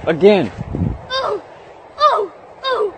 Again. Oh! Oh! Oh!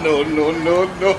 No, no, no, no.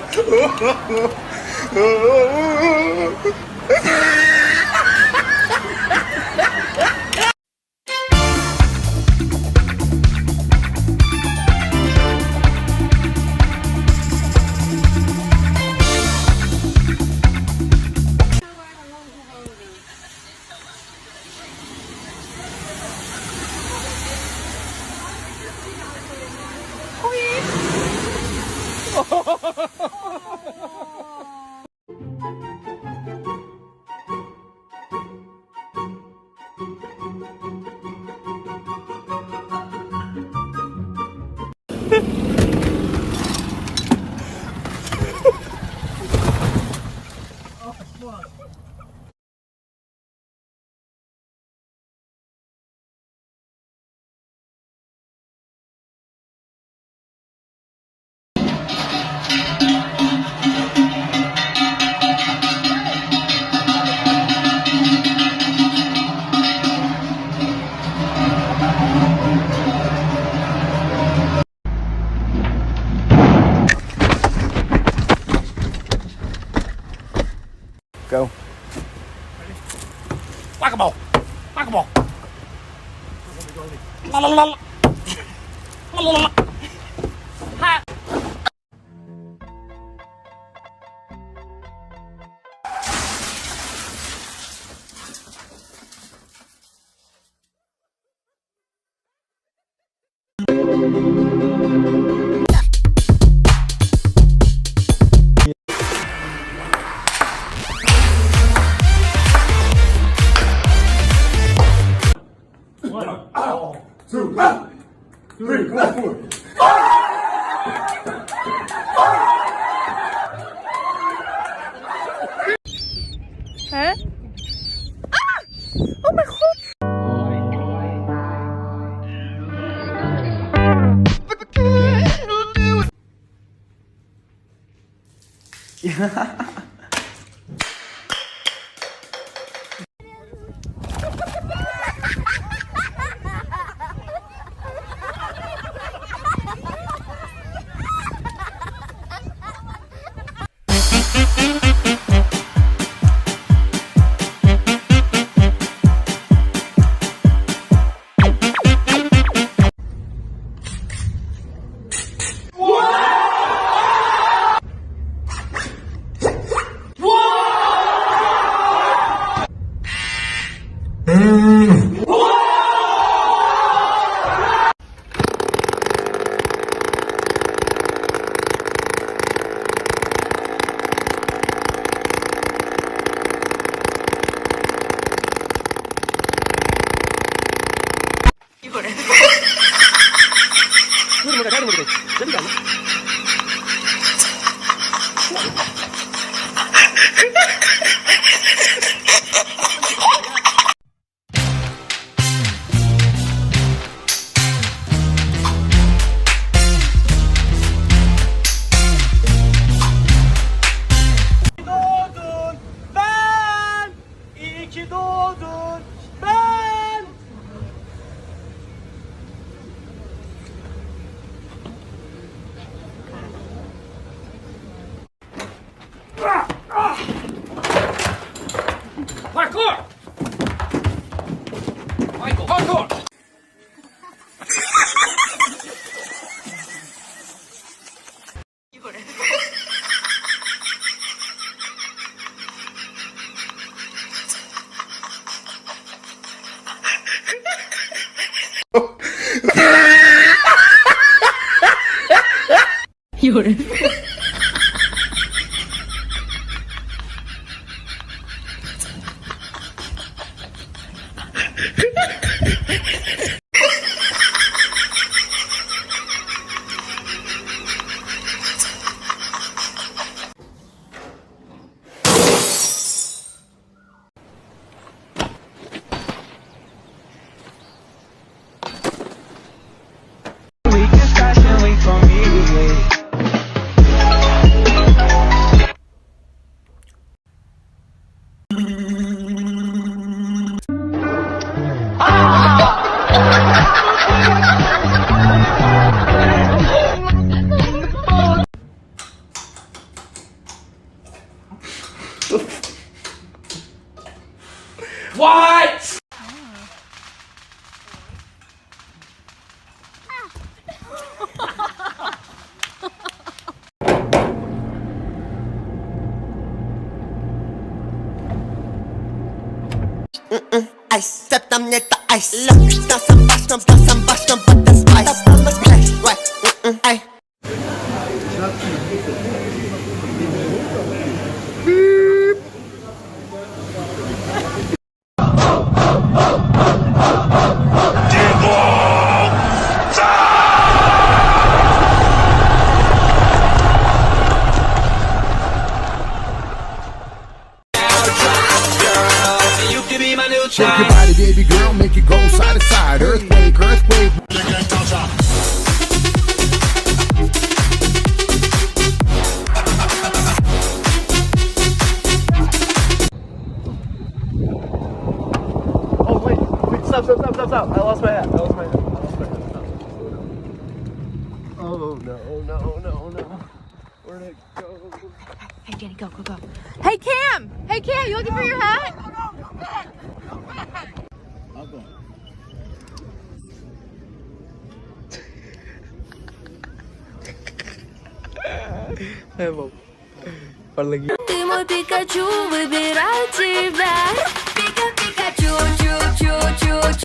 Go. Whack-a-mole. Whack-a-mole. La la la la. La la la. Ha. Three, go. Hè? Ah! Oh mijn god! Parkour! Michael, parkour! 有人。What? Ice, step tam nie ta ice. Look, tam bastam, but the spice. I'm a splash, right? Ay. Shake your body, baby girl, make it go side to side. Earthquake, earthquake. Oh, wait, stop. I lost my hat. Oh, no. Where'd it go? Hey, Danny, go. Hey, Cam, you looking for your hat? I'll go. Ты мой Пикачу, выбираю тебя. Пика, Пикачу, чу.